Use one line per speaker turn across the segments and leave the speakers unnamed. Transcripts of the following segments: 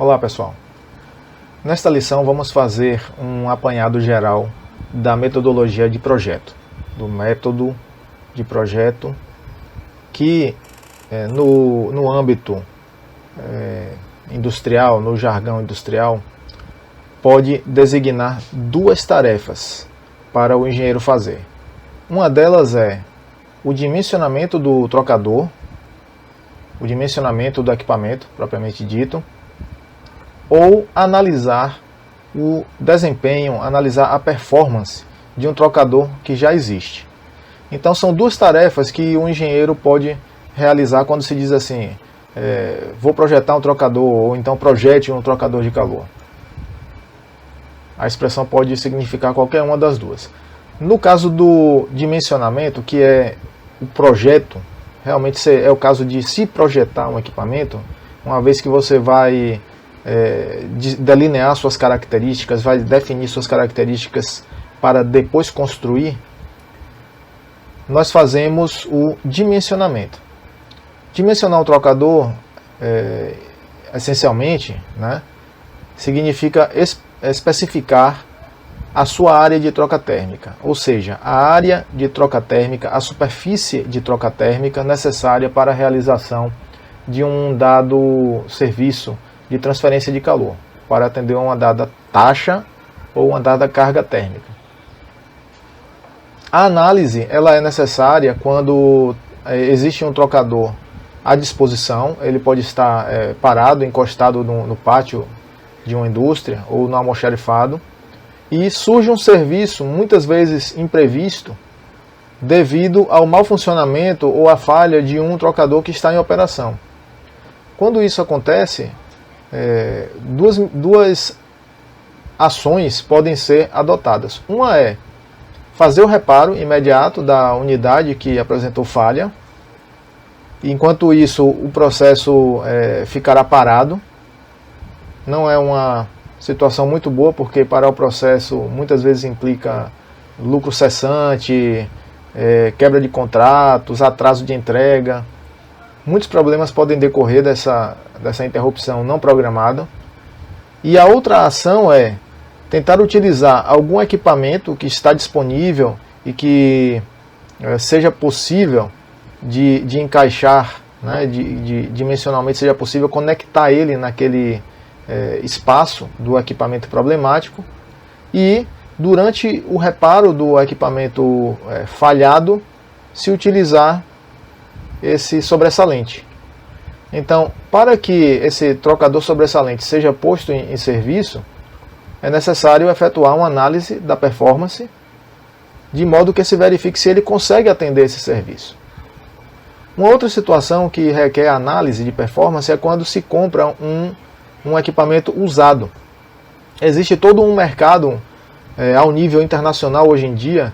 Olá pessoal, nesta lição vamos fazer um apanhado geral da metodologia de projeto, do método de projeto que no âmbito industrial, no jargão industrial, pode designar duas tarefas para o engenheiro fazer. Uma delas é o dimensionamento do trocador, o dimensionamento do equipamento propriamente dito, ou analisar o desempenho, analisar a performance de um trocador que já existe. Então são duas tarefas que o engenheiro pode realizar quando se diz assim, vou projetar um trocador, ou então projete um trocador de calor. A expressão pode significar qualquer uma das duas. No caso do dimensionamento, que é o projeto, realmente é o caso de se projetar um equipamento, uma vez que você vai delinear suas características, vai definir suas características para depois construir, nós fazemos o dimensionamento. Dimensionar um trocador, essencialmente, significa especificar a sua área de troca térmica, ou seja, a área de troca térmica, a superfície de troca térmica necessária para a realização de um dado serviço de transferência de calor, para atender uma dada taxa ou uma dada carga térmica. A análise ela é necessária quando existe um trocador à disposição, ele pode estar parado, encostado no pátio de uma indústria ou no almoxarifado, e surge um serviço, muitas vezes imprevisto, devido ao mau funcionamento ou à falha de um trocador que está em operação. Quando isso acontece, duas ações podem ser adotadas. Uma é fazer o reparo imediato da unidade que apresentou falha. Enquanto isso, o processo ficará parado. Não é uma situação muito boa, porque parar o processo muitas vezes implica lucro cessante, quebra de contratos, atraso de entrega. Muitos problemas podem decorrer dessa interrupção não programada. E a outra ação é tentar utilizar algum equipamento que está disponível e que seja possível de encaixar, dimensionalmente seja possível conectar ele naquele espaço do equipamento problemático, e durante o reparo do equipamento falhado se utilizar esse sobressalente. Então, para que esse trocador sobressalente seja posto em serviço, é necessário efetuar uma análise da performance, de modo que se verifique se ele consegue atender esse serviço. Uma outra situação que requer análise de performance é quando se compra um equipamento usado. Existe todo um mercado ao nível internacional hoje em dia,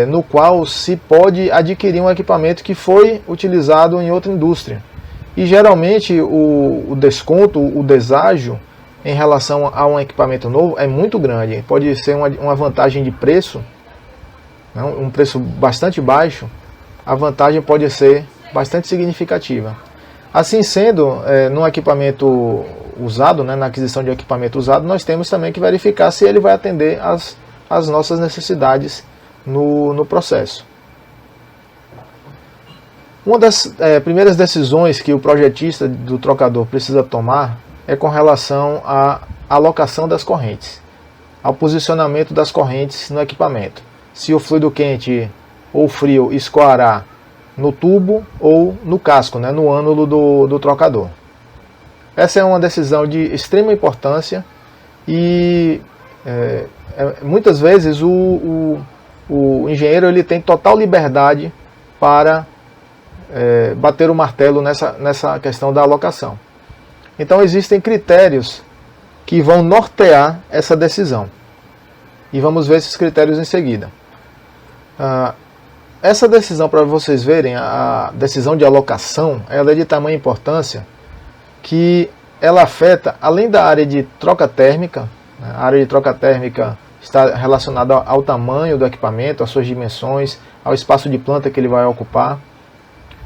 no qual se pode adquirir um equipamento que foi utilizado em outra indústria. E geralmente o desconto, o deságio em relação a um equipamento novo é muito grande. Pode ser uma vantagem de preço, um preço bastante baixo, a vantagem pode ser bastante significativa. Assim sendo, no equipamento usado, na aquisição de equipamento usado, nós temos também que verificar se ele vai atender às nossas necessidades no processo. Uma das primeiras decisões que o projetista do trocador precisa tomar é com relação à alocação das correntes, ao posicionamento das correntes no equipamento. Se o fluido quente ou frio escoará no tubo ou no casco, no ânulo do trocador. Essa é uma decisão de extrema importância e muitas vezes o engenheiro ele tem total liberdade para bater o martelo nessa questão da alocação. Então existem critérios que vão nortear essa decisão. E vamos ver esses critérios em seguida. Essa decisão, para vocês verem, a decisão de alocação, ela é de tamanha importância que ela afeta, além da área de troca térmica, a área de troca térmica está relacionada ao tamanho do equipamento, às suas dimensões, ao espaço de planta que ele vai ocupar,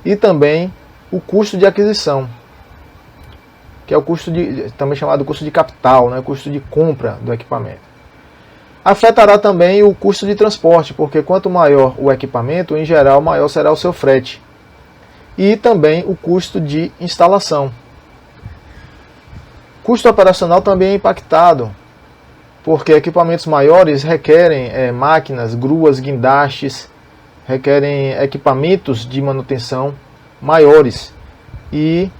e também o custo de aquisição, que é o custo também chamado custo de capital, né, custo de compra do equipamento. Afetará também o custo de transporte, porque quanto maior o equipamento, em geral, maior será o seu frete. E também o custo de instalação. Custo operacional também é impactado, porque equipamentos maiores requerem máquinas, gruas, guindastes, requerem equipamentos de manutenção maiores. E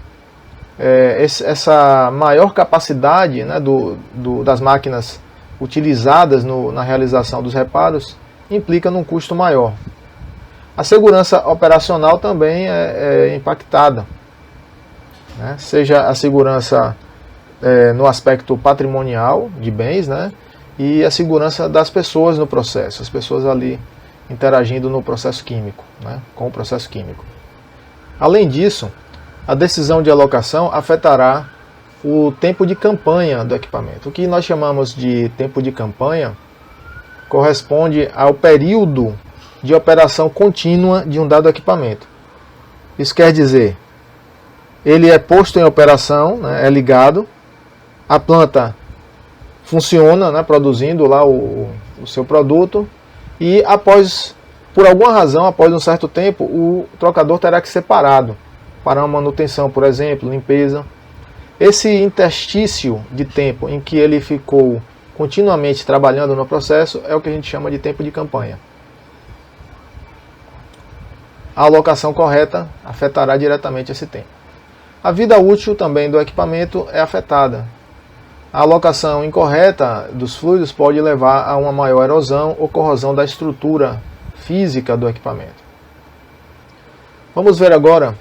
essa maior capacidade, né, das máquinas utilizadas na realização dos reparos implica num custo maior. A segurança operacional também é impactada, né? Seja a segurança no aspecto patrimonial de bens, né? E a segurança das pessoas no processo, as pessoas ali interagindo no processo químico, né? Com o processo químico. Além disso, a decisão de alocação afetará o tempo de campanha do equipamento. O que nós chamamos de tempo de campanha corresponde ao período de operação contínua de um dado equipamento. Isso quer dizer, ele é posto em operação, né, é ligado, a planta funciona, né, produzindo lá o seu produto, e por alguma razão, após um certo tempo, o trocador terá que ser parado para uma manutenção, por exemplo, limpeza. Esse interstício de tempo em que ele ficou continuamente trabalhando no processo é o que a gente chama de tempo de campanha. A alocação correta afetará diretamente esse tempo. A vida útil também do equipamento é afetada. A alocação incorreta dos fluidos pode levar a uma maior erosão ou corrosão da estrutura física do equipamento. Vamos ver agora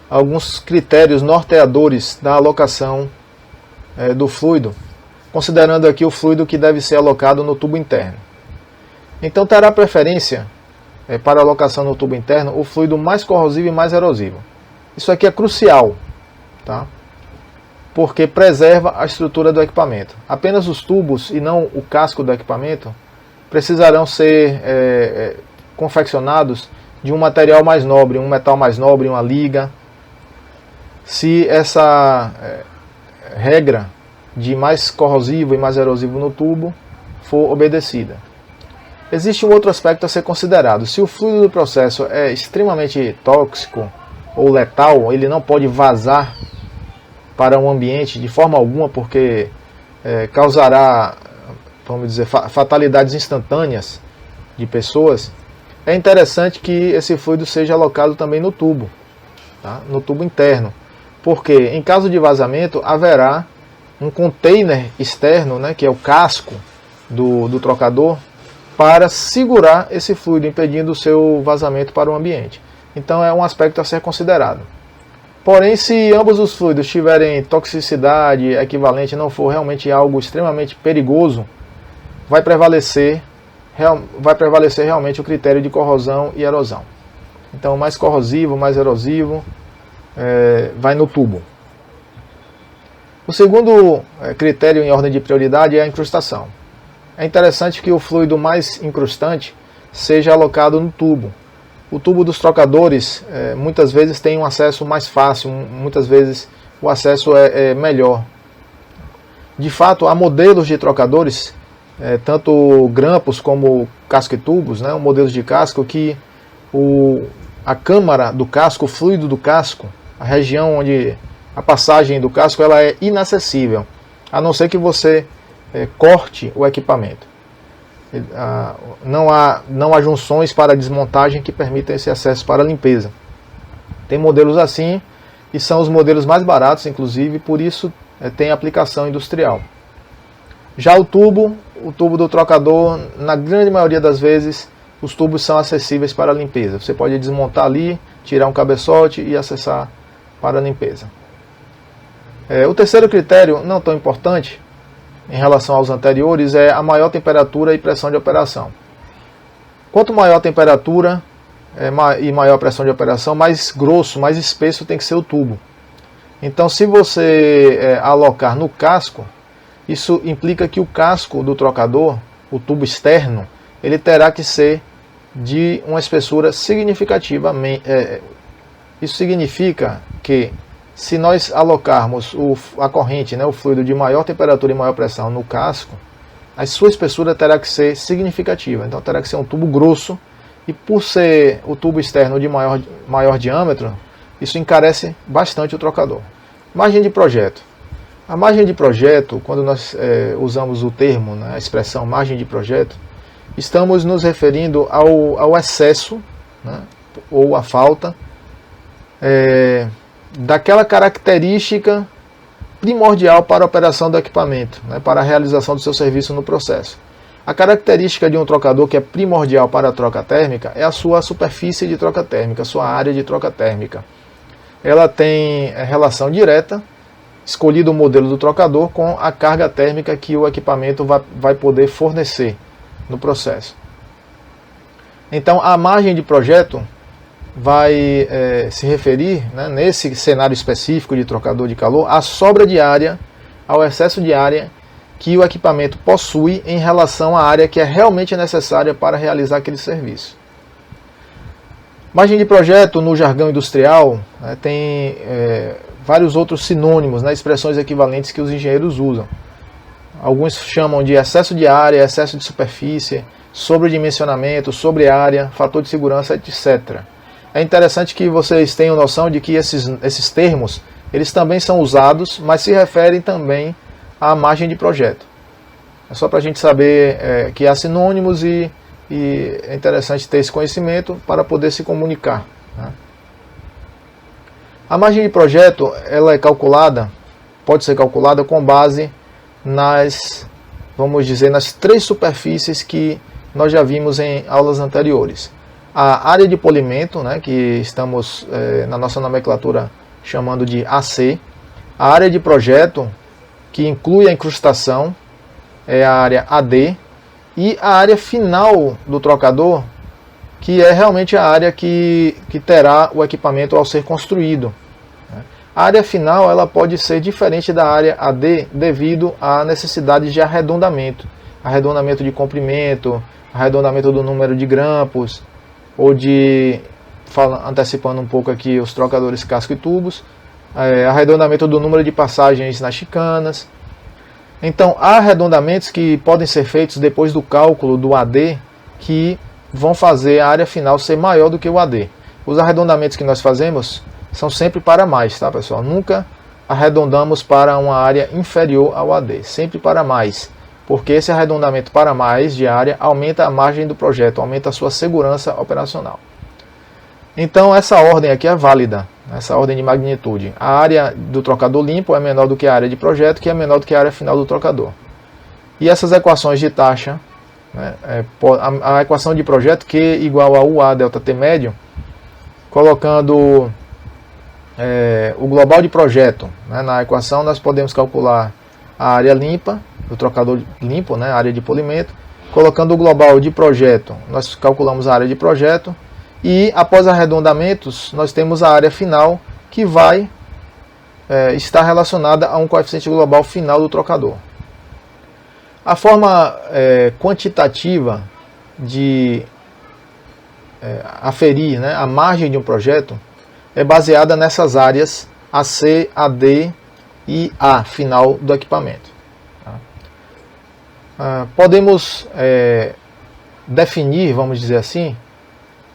alguns critérios norteadores da alocação do fluido, considerando aqui o fluido que deve ser alocado no tubo interno. Então terá preferência para alocação no tubo interno o fluido mais corrosivo e mais erosivo. Isso aqui é crucial, tá? Porque preserva a estrutura do equipamento. Apenas os tubos e não o casco do equipamento precisarão ser confeccionados de um material mais nobre, um metal mais nobre, uma liga. Se essa regra de mais corrosivo e mais erosivo no tubo for obedecida. Existe um outro aspecto a ser considerado. Se o fluido do processo é extremamente tóxico ou letal, ele não pode vazar para o ambiente de forma alguma, porque causará, vamos dizer, fatalidades instantâneas de pessoas. É interessante que esse fluido seja alocado também no tubo, tá? No tubo interno, porque em caso de vazamento haverá um container externo, né, que é o casco do trocador, para segurar esse fluido, impedindo o seu vazamento para o ambiente. Então é um aspecto a ser considerado. Porém, se ambos os fluidos tiverem toxicidade equivalente, não for realmente algo extremamente perigoso, vai prevalecer realmente o critério de corrosão e erosão. Então, mais corrosivo, mais erosivo, vai no tubo. O segundo critério em ordem de prioridade é a incrustação. É interessante que o fluido mais incrustante seja alocado no tubo. O tubo dos trocadores muitas vezes tem um acesso mais fácil, muitas vezes o acesso é melhor. De fato, há modelos de trocadores, tanto grampos como casco e tubos, né, modelos de casco que a câmara do casco, o fluido do casco, a região onde a passagem do casco, ela é inacessível, a não ser que você corte o equipamento. Não há junções para desmontagem que permitam esse acesso para limpeza. Tem modelos assim, e são os modelos mais baratos, inclusive, por isso tem aplicação industrial. Já o tubo do trocador, na grande maioria das vezes, os tubos são acessíveis para limpeza. Você pode desmontar ali, tirar um cabeçote e acessar para a limpeza. O terceiro critério, não tão importante, em relação aos anteriores, é a maior temperatura e pressão de operação. Quanto maior a temperatura e maior a pressão de operação, mais grosso, mais espesso tem que ser o tubo. Então, se você alocar no casco, isso implica que o casco do trocador, o tubo externo, ele terá que ser de uma espessura significativa. Isso significa que, se nós alocarmos a corrente, né, o fluido de maior temperatura e maior pressão no casco, a sua espessura terá que ser significativa. Então terá que ser um tubo grosso, e por ser o tubo externo de maior diâmetro, isso encarece bastante o trocador. Margem de projeto. A margem de projeto, quando nós usamos o termo, né, a expressão margem de projeto, estamos nos referindo ao excesso, né, ou a falta daquela característica primordial para a operação do equipamento, né, para a realização do seu serviço no processo. A característica de um trocador que é primordial para a troca térmica é a sua superfície de troca térmica, a sua área de troca térmica. Ela tem relação direta, escolhido o modelo do trocador, com a carga térmica que o equipamento vai poder fornecer no processo. Então, a margem de projeto vai se referir, né, nesse cenário específico de trocador de calor, à sobra de área, ao excesso de área que o equipamento possui em relação à área que é realmente necessária para realizar aquele serviço. Margem de projeto, no jargão industrial, né, tem vários outros sinônimos, né, expressões equivalentes que os engenheiros usam. Alguns chamam de excesso de área, excesso de superfície, sobredimensionamento, sobre-área, fator de segurança, etc. É interessante que vocês tenham noção de que esses termos, eles também são usados, mas se referem também à margem de projeto. É só para a gente saber que há sinônimos e é interessante ter esse conhecimento para poder se comunicar, né? A margem de projeto, ela é calculada, pode ser calculada com base vamos dizer, nas três superfícies que nós já vimos em aulas anteriores. A área de polimento, né, que estamos na nossa nomenclatura chamando de AC. A área de projeto, que inclui a incrustação, é a área AD. E a área final do trocador, que é realmente a área que terá o equipamento ao ser construído. A área final ela pode ser diferente da área AD devido à necessidade de arredondamento. Arredondamento de comprimento, arredondamento do número de grampos, ou antecipando um pouco aqui os trocadores casco e tubos, arredondamento do número de passagens nas chicanas. Então, há arredondamentos que podem ser feitos depois do cálculo do AD, que vão fazer a área final ser maior do que o AD. Os arredondamentos que nós fazemos são sempre para mais, tá, pessoal? Nunca arredondamos para uma área inferior ao AD, sempre para mais, porque esse arredondamento para mais de área aumenta a margem do projeto, aumenta a sua segurança operacional. Então, essa ordem aqui é válida, essa ordem de magnitude. A área do trocador limpo é menor do que a área de projeto, que é menor do que a área final do trocador. E essas equações de taxa, né, a equação de projeto Q igual a UA delta T médio, colocando o global de projeto, né, na equação nós podemos calcular a área limpa, do trocador limpo, né, a área de polimento. Colocando o global de projeto, nós calculamos a área de projeto. E após arredondamentos, nós temos a área final, que vai estar relacionada a um coeficiente global final do trocador. A forma quantitativa de aferir, né, a margem de um projeto é baseada nessas áreas AC, AD e A final do equipamento. Podemos definir, vamos dizer assim,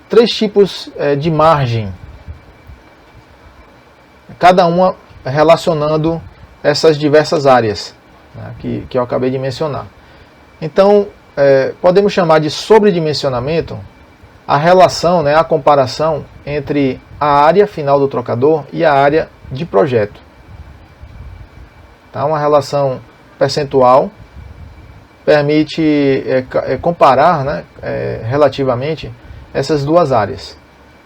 três tipos de margem, cada uma relacionando essas diversas áreas, né, que eu acabei de mencionar. Então, podemos chamar de sobredimensionamento a relação, né, a comparação entre a área final do trocador e a área de projeto. Tá? Uma relação percentual permite comparar, né, relativamente essas duas áreas.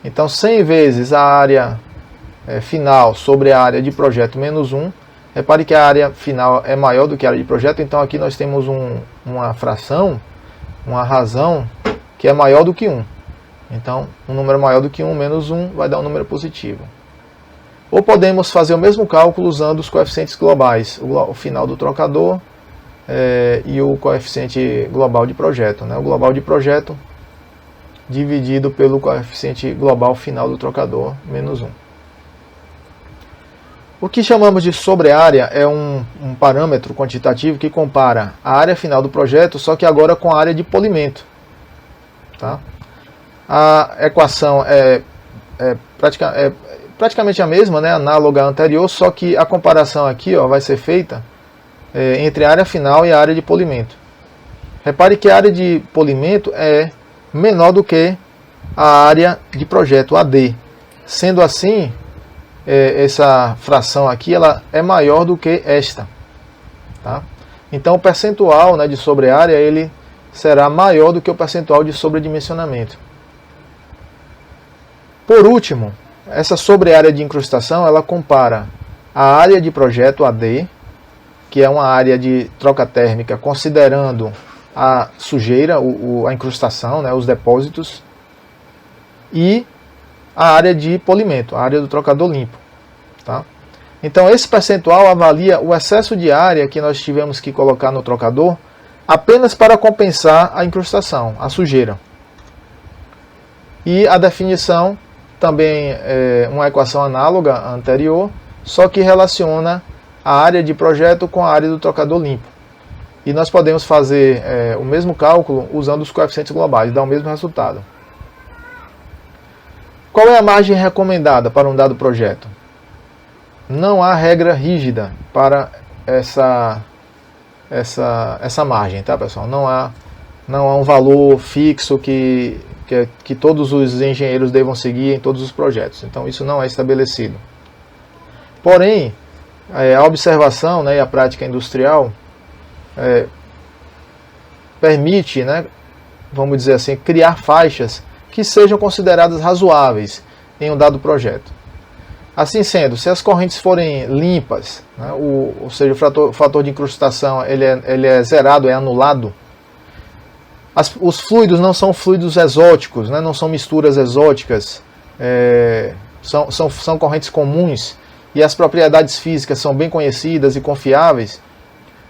Então, 100 vezes a área final sobre a área de projeto menos 1. Repare que a área final é maior do que a área de projeto, então aqui nós temos uma fração, uma razão, que é maior do que 1. Então, um número maior do que 1 menos 1 vai dar um número positivo. Ou podemos fazer o mesmo cálculo usando os coeficientes globais, o final do trocador e o coeficiente global de projeto, né? O global de projeto dividido pelo coeficiente global final do trocador, menos 1. O que chamamos de sobre-área é um parâmetro quantitativo que compara a área final do projeto, só que agora com a área de polimento. Tá? A equação é praticamente a mesma, né, análoga à anterior, só que a comparação aqui vai ser feita entre a área final e a área de polimento. Repare que a área de polimento é menor do que a área de projeto, AD. Sendo assim, essa fração aqui ela é maior do que esta. Tá? Então o percentual, né, de sobre-área ele será maior do que o percentual de sobredimensionamento. Por último, essa sobre-área de incrustação ela compara a área de projeto AD, que é uma área de troca térmica considerando a sujeira, a incrustação, né, os depósitos, e a área de polimento, a área do trocador limpo. Tá? Então esse percentual avalia o excesso de área que nós tivemos que colocar no trocador apenas para compensar a incrustação, a sujeira. E a definição também é uma equação análoga à anterior, só que relaciona a área de projeto com a área do trocador limpo. E nós podemos fazer o mesmo cálculo usando os coeficientes globais, dá o mesmo resultado. Qual é a margem recomendada para um dado projeto? Não há regra rígida para essa margem, tá, pessoal? Não há um valor fixo que todos os engenheiros devam seguir em todos os projetos. Então isso não é estabelecido. Porém, a observação, né, e a prática industrial permite, né, vamos dizer assim, criar faixas que sejam consideradas razoáveis em um dado projeto. Assim sendo, se as correntes forem limpas, né, ou seja, o fator de incrustação ele é zerado, é anulado, os fluidos não são fluidos exóticos, né, não são misturas exóticas, são correntes comuns e as propriedades físicas são bem conhecidas e confiáveis,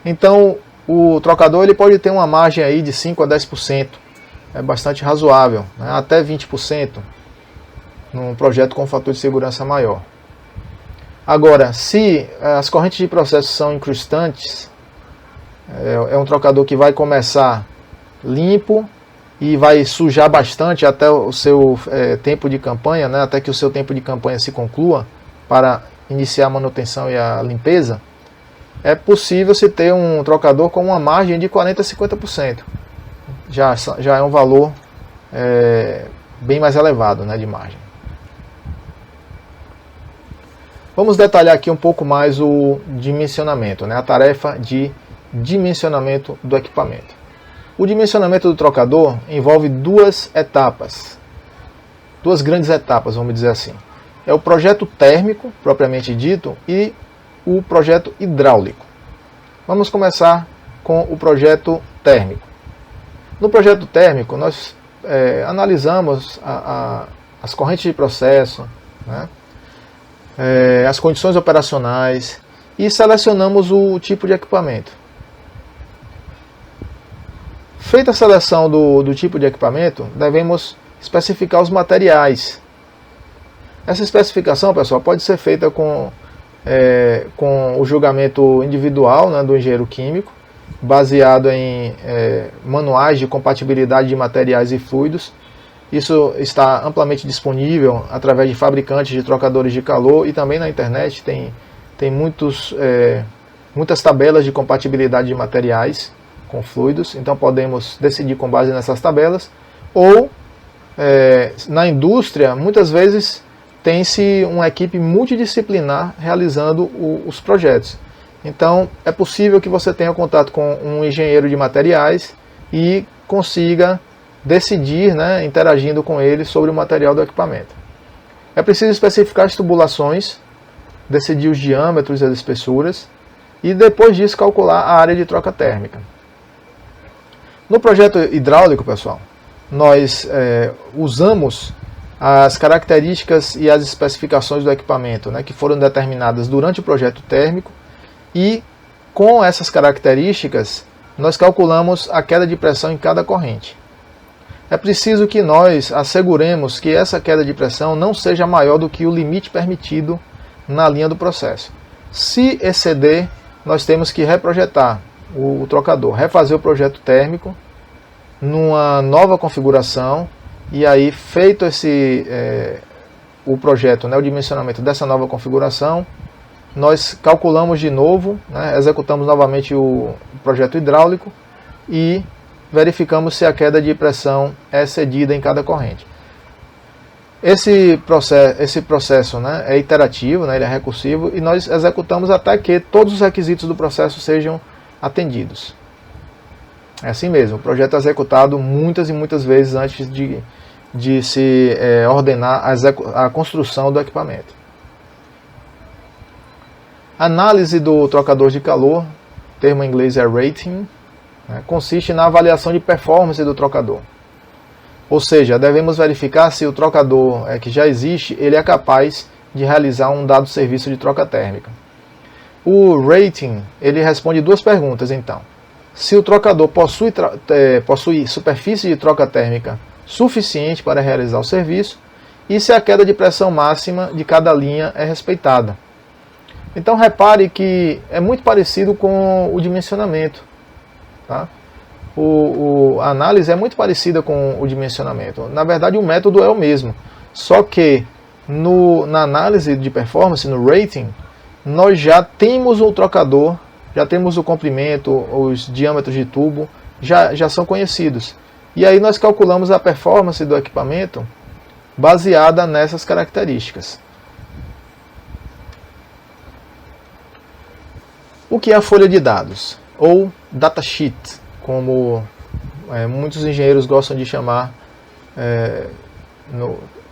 então o trocador ele pode ter uma margem aí de 5 a 10%, é bastante razoável, né, até 20% num projeto com fator de segurança maior. Agora, se as correntes de processo são incrustantes, é um trocador que vai começar limpo e vai sujar bastante até o seu tempo de campanha, né, até que o seu tempo de campanha se conclua para iniciar a manutenção e a limpeza, é possível se ter um trocador com uma margem de 40 a 50%. Já é um valor bem mais elevado, né, de margem. Vamos detalhar aqui um pouco mais o dimensionamento, né, a tarefa de dimensionamento do equipamento. O dimensionamento do trocador envolve duas grandes etapas, vamos dizer assim. É o projeto térmico, propriamente dito, e o projeto hidráulico. Vamos começar com o projeto térmico. No projeto térmico, nós analisamos as correntes de processo, né, as condições operacionais e selecionamos o tipo de equipamento. Feita a seleção do tipo de equipamento, devemos especificar os materiais. Essa especificação, pessoal, pode ser feita com o julgamento individual, né, do engenheiro químico, baseado em manuais de compatibilidade de materiais e fluidos. Isso está amplamente disponível através de fabricantes de trocadores de calor e também na internet tem muitas tabelas de compatibilidade de materiais com fluidos, então podemos decidir com base nessas tabelas, ou na indústria, muitas vezes tem-se uma equipe multidisciplinar realizando os projetos. Então é possível que você tenha contato com um engenheiro de materiais e consiga decidir, né, interagindo com ele sobre o material do equipamento. É preciso especificar as tubulações, decidir os diâmetros e as espessuras e depois disso calcular a área de troca térmica. No projeto hidráulico, pessoal, nós usamos as características e as especificações do equipamento, né, que foram determinadas durante o projeto térmico, e com essas características nós calculamos a queda de pressão em cada corrente. É preciso que nós asseguremos que essa queda de pressão não seja maior do que o limite permitido na linha do processo. Se exceder, nós temos que reprojetar o trocador, refazer o projeto térmico numa nova configuração, e aí feito o projeto, né, o dimensionamento dessa nova configuração, nós calculamos de novo, né, executamos novamente o projeto hidráulico e verificamos se a queda de pressão é cedida em cada corrente. Esse processo, né, é iterativo, né, ele é recursivo, e nós executamos até que todos os requisitos do processo sejam atendidos. É assim mesmo, o projeto é executado muitas e muitas vezes antes de se ordenar a construção do equipamento. Análise do trocador de calor, o termo em inglês é rating, né, consiste na avaliação de performance do trocador. Ou seja, devemos verificar se o trocador que já existe, ele é capaz de realizar um dado serviço de troca térmica. O rating, ele responde duas perguntas, então. Se o trocador possui superfície de troca térmica suficiente para realizar o serviço, e se a queda de pressão máxima de cada linha é respeitada. Então repare que é muito parecido com o dimensionamento. Tá? A análise é muito parecida com o dimensionamento. Na verdade, o método é o mesmo. Só que na análise de performance, no rating, nós já temos o trocador, já temos o comprimento, os diâmetros de tubo, já são conhecidos. E aí nós calculamos a performance do equipamento baseada nessas características. O que é a folha de dados? Ou datasheet, como muitos engenheiros gostam de chamar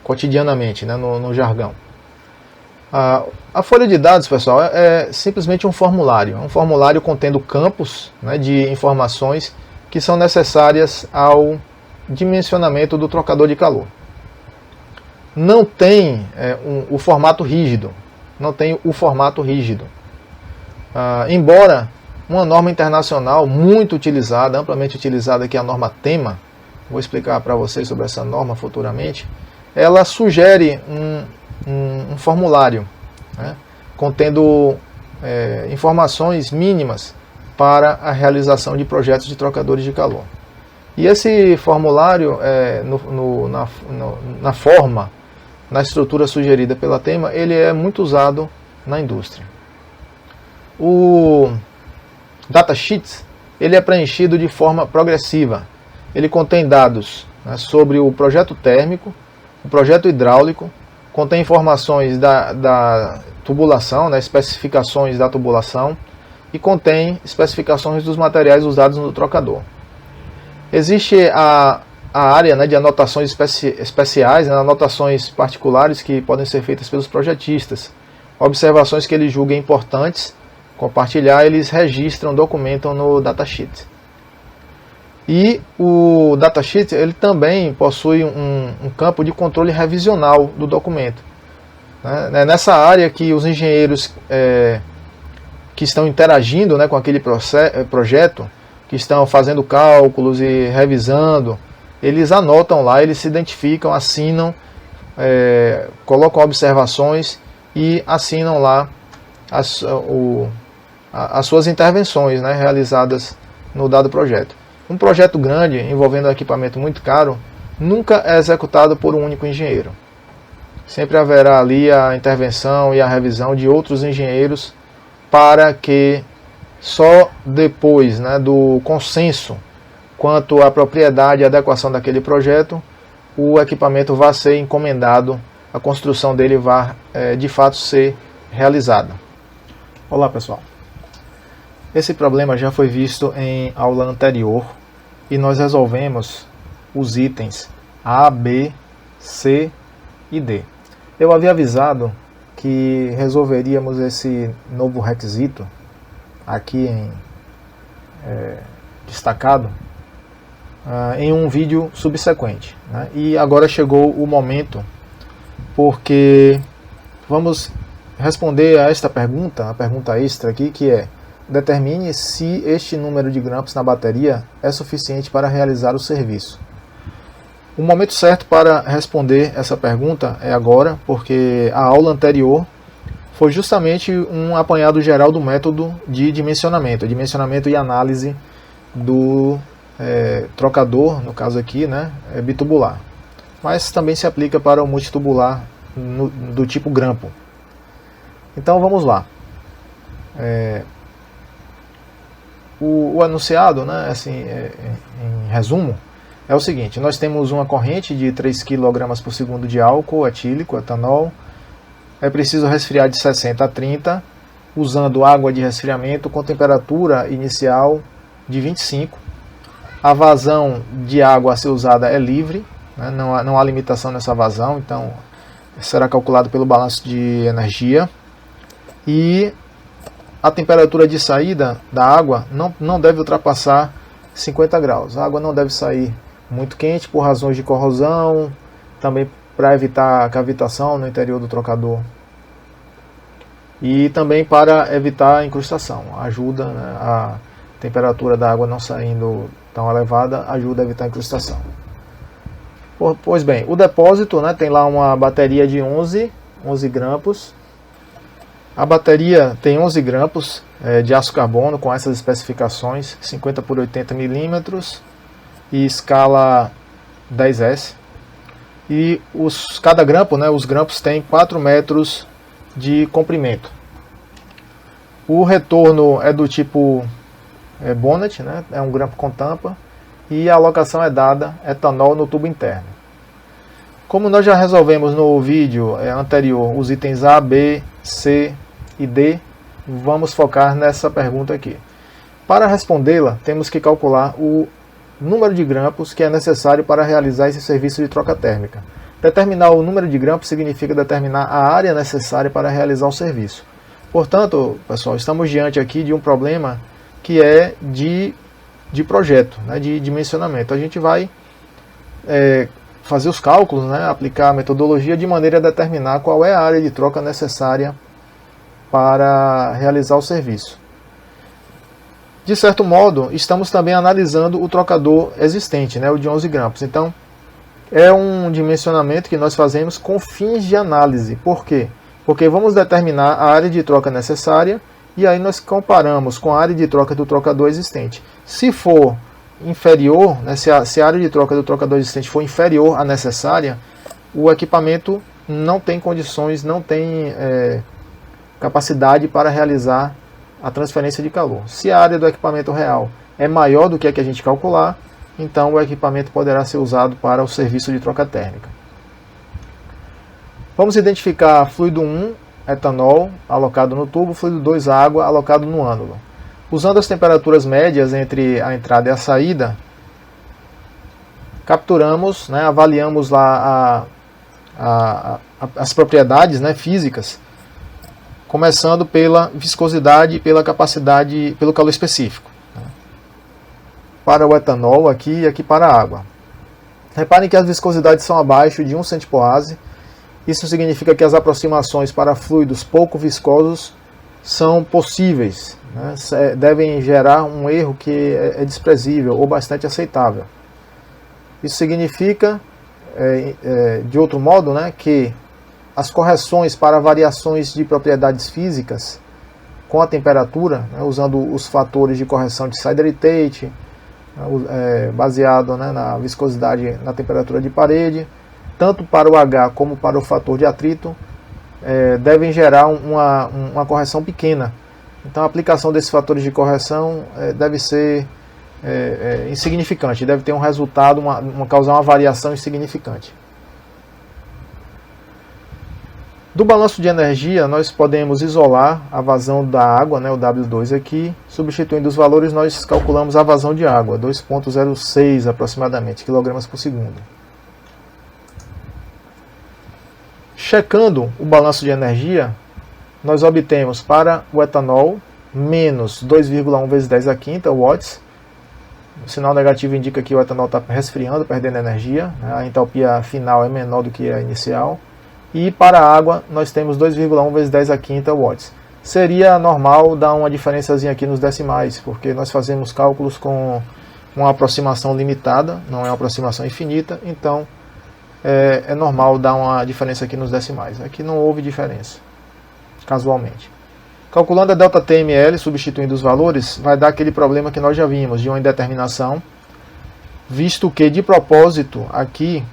cotidianamente, né, no jargão. A folha de dados, pessoal, é simplesmente um formulário contendo campos, né, de informações que são necessárias ao dimensionamento do trocador de calor. Não tem o formato rígido, embora uma norma internacional muito utilizada, amplamente utilizada, que é a norma TEMA, vou explicar para vocês sobre essa norma futuramente, ela sugere um formulário, né, contendo informações mínimas para a realização de projetos de trocadores de calor. E esse formulário, na estrutura sugerida pela TEMA, ele é muito usado na indústria. O datasheet, ele é preenchido de forma progressiva. Ele contém dados, né, sobre o projeto térmico, o projeto hidráulico, contém informações da tubulação, né, especificações da tubulação, e contém especificações dos materiais usados no trocador. Existe a área, né, de anotações especiais, né, anotações particulares que podem ser feitas pelos projetistas. Observações que eles julguem importantes compartilhar, eles registram, documentam no datasheet. E o datasheet, ele também possui um campo de controle revisional do documento. Nessa área que os engenheiros que estão interagindo, né, com aquele projeto, que estão fazendo cálculos e revisando, eles anotam lá, eles se identificam, assinam, colocam observações e assinam lá as suas intervenções, né, realizadas no dado projeto. Um projeto grande, envolvendo um equipamento muito caro, nunca é executado por um único engenheiro. Sempre haverá ali a intervenção e a revisão de outros engenheiros, para que só depois, né, do consenso quanto à propriedade e adequação daquele projeto, o equipamento vá ser encomendado, a construção dele vá de fato ser realizada. Olá, pessoal. Esse problema já foi visto em aula anterior e nós resolvemos os itens A, B, C e D. Eu havia avisado que resolveríamos esse novo requisito aqui destacado em um vídeo subsequente, né? E agora chegou o momento, porque vamos responder a esta pergunta, a pergunta extra aqui, que é: determine se este número de grampos na bateria é suficiente para realizar o serviço. O momento certo para responder essa pergunta é agora, porque a aula anterior foi justamente um apanhado geral do método de dimensionamento e análise do trocador, no caso aqui, né, bitubular. Mas também se aplica para o multitubular do tipo grampo. Então vamos lá. O enunciado, né, assim, em resumo, é o seguinte: nós temos uma corrente de 3 kg por segundo de álcool etílico, etanol. É preciso resfriar de 60 a 30, usando água de resfriamento com temperatura inicial de 25. A vazão de água a ser usada é livre, né, não há limitação nessa vazão, então será calculado pelo balanço de energia. E a temperatura de saída da água não deve ultrapassar 50 graus. A água não deve sair muito quente por razões de corrosão, também para evitar a cavitação no interior do trocador. E também para evitar a incrustação. Ajuda, né, a temperatura da água não saindo tão elevada, ajuda a evitar a incrustação. Pois bem, o depósito, né, tem lá uma bateria de 11 grampos. A bateria tem 11 grampos de aço carbono com essas especificações, 50 por 80 milímetros e escala 10S. E cada grampo, né, os grampos têm 4 metros de comprimento. O retorno é do tipo bonnet, né, é um grampo com tampa, e a alocação é dada etanol no tubo interno. Como nós já resolvemos no vídeo anterior os itens A, B, C e D, vamos focar nessa pergunta aqui. Para respondê-la, temos que calcular o número de grampos que é necessário para realizar esse serviço de troca térmica. Determinar o número de grampos significa determinar a área necessária para realizar o serviço. Portanto, pessoal, estamos diante aqui de um problema que é de projeto, né, de dimensionamento. A gente vai fazer os cálculos, né, aplicar a metodologia de maneira a determinar qual é a área de troca necessária para realizar o serviço. De certo modo, estamos também analisando o trocador existente, né, o de 11 grampos. Então, é um dimensionamento que nós fazemos com fins de análise. Por quê? Porque vamos determinar a área de troca necessária e aí nós comparamos com a área de troca do trocador existente. Se for inferior, né, se a área de troca do trocador existente for inferior à necessária, o equipamento não tem condições, não tem capacidade para realizar a transferência de calor. Se a área do equipamento real é maior do que a que a gente calcular, então o equipamento poderá ser usado para o serviço de troca térmica. Vamos identificar fluido 1, etanol, alocado no tubo, fluido 2, água, alocado no ânulo. Usando as temperaturas médias entre a entrada e a saída, capturamos, né, avaliamos lá as propriedades, né, físicas, começando pela viscosidade e pela capacidade, pelo calor específico. Para o etanol aqui e aqui para a água. Reparem que as viscosidades são abaixo de 1 centipoase. Isso significa que as aproximações para fluidos pouco viscosos são possíveis, né? Devem gerar um erro que é desprezível ou bastante aceitável. Isso significa, de outro modo, né, que as correções para variações de propriedades físicas com a temperatura, né, usando os fatores de correção de Sider-Tate, baseado, né, na viscosidade, na temperatura de parede, tanto para o H como para o fator de atrito, devem gerar uma correção pequena. Então a aplicação desses fatores de correção deve ser insignificante, deve ter um resultado, causar uma variação insignificante. Do balanço de energia, nós podemos isolar a vazão da água, né, o W2 aqui. Substituindo os valores, nós calculamos a vazão de água, 2,06 aproximadamente, kg por segundo. Checando o balanço de energia, nós obtemos para o etanol menos 2,1 vezes 10 a quinta watts. O sinal negativo indica que o etanol está resfriando, perdendo energia, né, a entalpia final é menor do que a inicial. E para a água nós temos 2,1 vezes 10 a quinta watts. Seria normal dar uma diferençazinha aqui nos decimais, porque nós fazemos cálculos com uma aproximação limitada, não é uma aproximação infinita, então é normal dar uma diferença aqui nos decimais. Aqui não houve diferença. casualmente. Calculando a ΔTML, substituindo os valores, vai dar aquele problema que nós já vimos, de uma indeterminação, visto que, de propósito, aqui,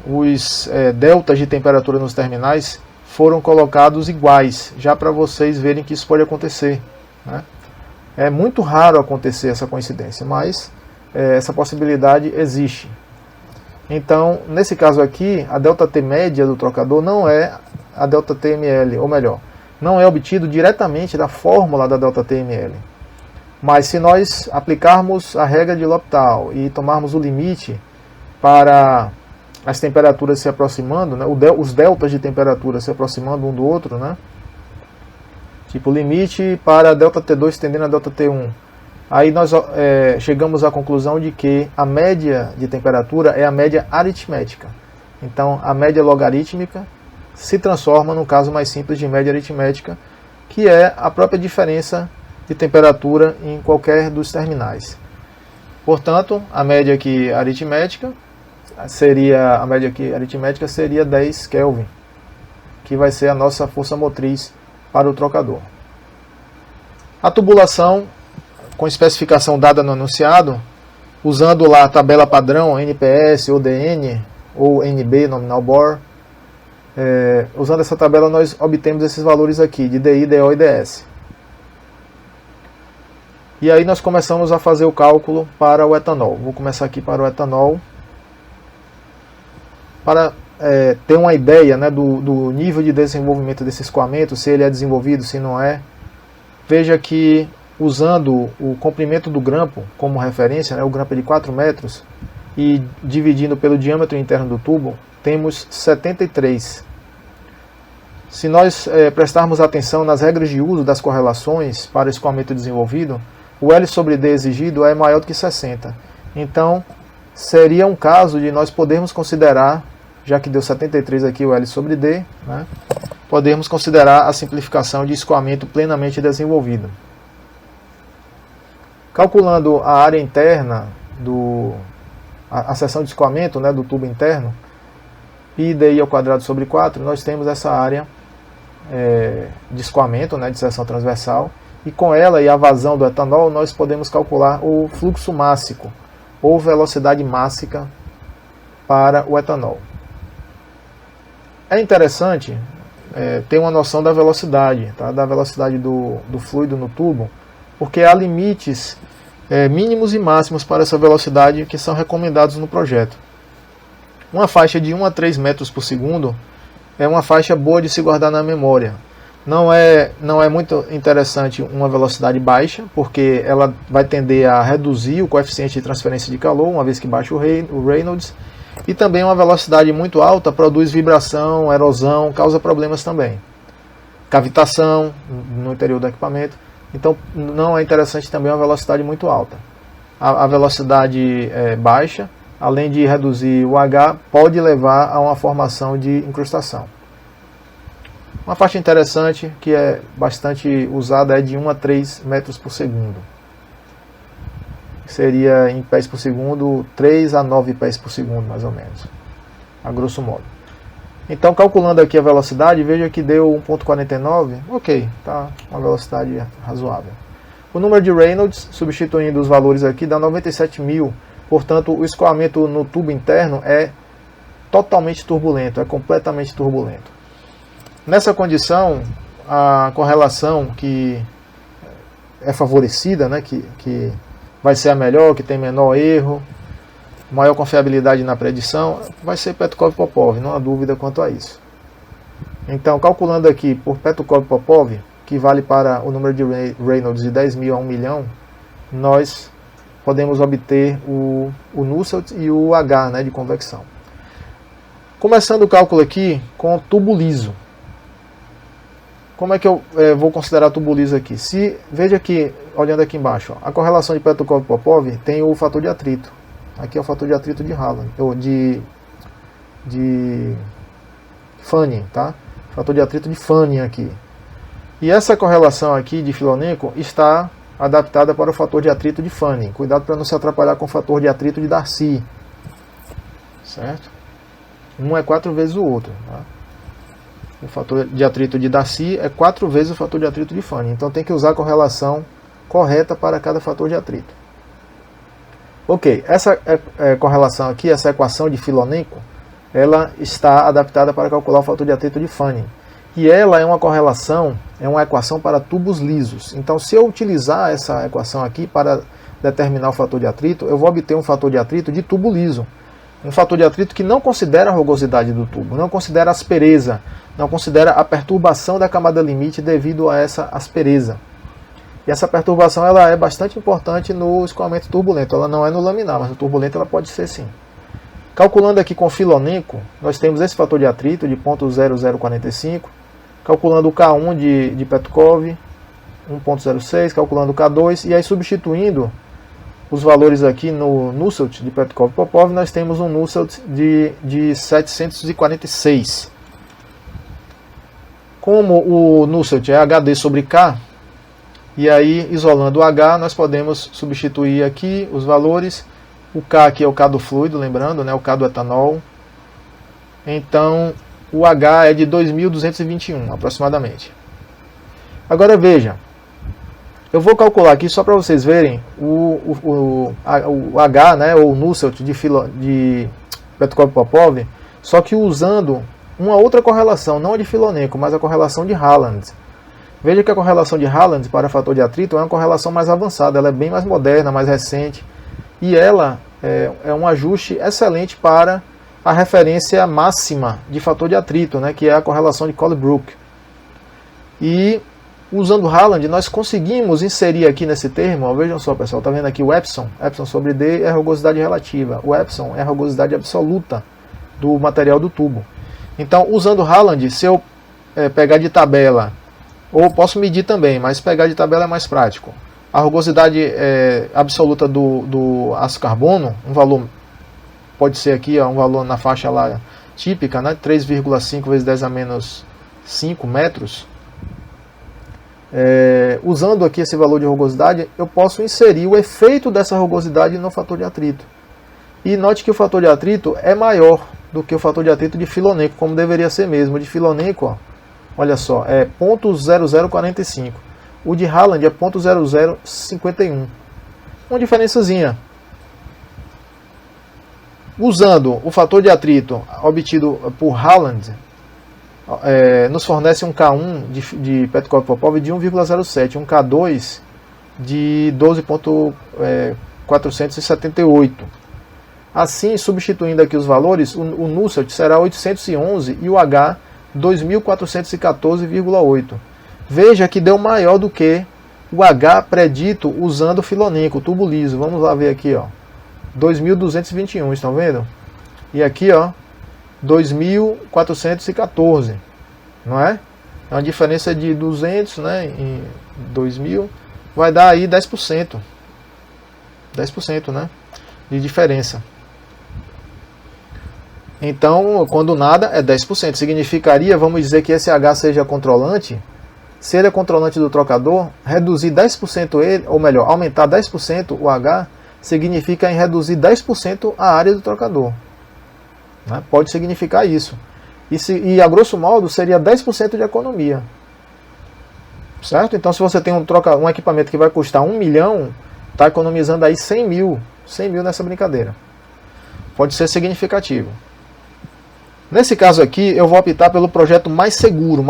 os deltas de temperatura nos terminais foram colocados iguais, já para vocês verem que isso pode acontecer, né? É muito raro acontecer essa coincidência, mas essa possibilidade existe. Então, nesse caso aqui, a ΔT média do trocador não é a ΔTML, ou melhor, não é obtido diretamente da fórmula da ΔTML. Mas se nós aplicarmos a regra de L'Hopital e tomarmos o limite para as temperaturas se aproximando, né, os deltas de temperatura se aproximando um do outro, né, tipo limite para ΔT2 tendendo a ΔT1, aí nós chegamos à conclusão de que a média de temperatura é a média aritmética. Então a média logarítmica se transforma no caso mais simples de média aritmética, que é a própria diferença de temperatura em qualquer dos terminais. Portanto, a média aqui aritmética seria 10 Kelvin, que vai ser a nossa força motriz para o trocador. A tubulação com especificação dada no enunciado, usando lá a tabela padrão NPS, ODN ou NB, nominal bore, usando essa tabela nós obtemos esses valores aqui de DI, DO e DS. E aí nós começamos a fazer o cálculo para o etanol. Vou começar aqui para o etanol, para ter uma ideia, né, do nível de desenvolvimento desse escoamento, se ele é desenvolvido, se não é. Veja que usando o comprimento do grampo como referência, né, o grampo é de 4 metros, e dividindo pelo diâmetro interno do tubo, temos 73. Se nós prestarmos atenção nas regras de uso das correlações para escoamento desenvolvido, o L sobre D exigido é maior do que 60. Então, seria um caso de nós podermos considerar, já que deu 73 aqui o L sobre D, né, podemos considerar a simplificação de escoamento plenamente desenvolvido. Calculando a área interna, a seção de escoamento, né, do tubo interno, πdi ao quadrado sobre 4, nós temos essa área de escoamento, né, de seção transversal, e com ela e a vazão do etanol nós podemos calcular o fluxo mássico, ou velocidade mássica para o etanol. É interessante ter uma noção da velocidade, tá, da velocidade do fluido no tubo, porque há limites mínimos e máximos para essa velocidade que são recomendados no projeto. Uma faixa de 1 a 3 metros por segundo é uma faixa boa de se guardar na memória. Não é muito interessante uma velocidade baixa, porque ela vai tender a reduzir o coeficiente de transferência de calor, uma vez que baixa o Reynolds, e também uma velocidade muito alta produz vibração, erosão, causa problemas também. Cavitação no interior do equipamento. Então não é interessante também uma velocidade muito alta. A velocidade baixa, além de reduzir o H, pode levar a uma formação de incrustação. Uma faixa interessante, que é bastante usada, é de 1 a 3 metros por segundo. Seria em pés por segundo, 3 a 9 pés por segundo, mais ou menos, a grosso modo. Então, calculando aqui a velocidade, veja que deu 1.49, ok, tá, uma velocidade razoável. O número de Reynolds, substituindo os valores aqui, dá 97.000, portanto, o escoamento no tubo interno é totalmente turbulento, é completamente turbulento. Nessa condição, a correlação que é favorecida, né, que vai ser a melhor, que tem menor erro, maior confiabilidade na predição, vai ser Petkov-Popov, não há dúvida quanto a isso. Então, calculando aqui por Petkov-Popov, que vale para o número de Reynolds de 10.000 a 1 milhão, nós podemos obter o Nusselt e o H, né, de convecção. Começando o cálculo aqui com tubo liso. Como é que eu vou considerar tubo liso aqui? Veja que, olhando aqui embaixo, ó, a correlação de Petkov-Popov tem o fator de atrito. Aqui é o fator de atrito de Hallan, ou de Fanning, tá? Fator de atrito de Fanning aqui. E essa correlação aqui de Filonenko está adaptada para o fator de atrito de Fanning. Cuidado para não se atrapalhar com o fator de atrito de Darcy. Certo? Um é 4 vezes o outro. Tá? o fator de atrito de Darcy é 4 vezes o fator de atrito de Fanning. Então tem que usar a correlação correta para cada fator de atrito. Ok, essa correlação aqui, essa equação de Filonenko, ela está adaptada para calcular o fator de atrito de Fanning. E ela é uma correlação, é uma equação para tubos lisos. Então se eu utilizar essa equação aqui para determinar o fator de atrito, eu vou obter um fator de atrito de tubo liso. Um fator de atrito que não considera a rugosidade do tubo, não considera a aspereza, não considera a perturbação da camada limite devido a essa aspereza. E essa perturbação ela é bastante importante no escoamento turbulento. Ela não é no laminar, mas no turbulento ela pode ser sim. Calculando aqui com Filonenko, nós temos esse fator de atrito de 0.0045. Calculando o K1 de Petkov, 1.06. Calculando o K2. E aí substituindo os valores aqui no Nusselt de Petkov-Popov, nós temos um Nusselt de 746. Como o Nusselt é HD sobre K, e aí isolando o H, nós podemos substituir aqui os valores. O K aqui é o K do fluido, lembrando, né, o K do etanol. Então o H é de 2.221 aproximadamente. Agora veja, eu vou calcular aqui só para vocês verem o H, né, ou o Nusselt de Petkov-Popov, só que usando uma outra correlação, não a de Filonenko, mas a correlação de Haaland. Veja que a correlação de Haaland para fator de atrito é uma correlação mais avançada, ela é bem mais moderna, mais recente, e ela é um ajuste excelente para a referência máxima de fator de atrito, né, que é a correlação de Colebrook. E usando Haaland, nós conseguimos inserir aqui nesse termo, ó, vejam só pessoal, está vendo aqui o Epson sobre D é a rugosidade relativa, o Epson é a rugosidade absoluta do material do tubo. Então, usando Haaland, se eu pegar de tabela, ou posso medir também, mas pegar de tabela é mais prático. A rugosidade absoluta do aço carbono, um valor, pode ser aqui, ó, um valor na faixa lá típica, né, 3,5 vezes 10 a menos 5 metros. Usando aqui esse valor de rugosidade, eu posso inserir o efeito dessa rugosidade no fator de atrito. E note que o fator de atrito é maior do que o fator de atrito de Filonenko, como deveria ser mesmo. O de Filonenko, ó, olha só, é 0.0045. O de Haaland é 0.0051. Uma diferençazinha. Usando o fator de atrito obtido por Haaland, nos fornece um K1 de Petkov-Popov de 1,07, um K2 de 12.478. Assim, substituindo aqui os valores, o Nusselt será 811 e o H 2.414,8. Veja que deu maior do que o H predito usando o Filonenko, o tubo liso. Vamos lá ver aqui, ó. 2.221, estão vendo? E aqui, ó, 2.414, não é? É uma diferença de 200, né, em 2.000, vai dar aí 10%. 10%, né, de diferença. Então, quando nada, é 10%. Significaria, vamos dizer que esse H seja controlante. Se ele é controlante do trocador, reduzir 10% ele, ou melhor, aumentar 10% o H, significa em reduzir 10% a área do trocador. Né? Pode significar isso. E a grosso modo seria 10% de economia. Certo? Então se você tem um equipamento que vai custar 1 milhão, está economizando aí 100 mil nessa brincadeira. Pode ser significativo. Nesse caso aqui, eu vou optar pelo projeto mais seguro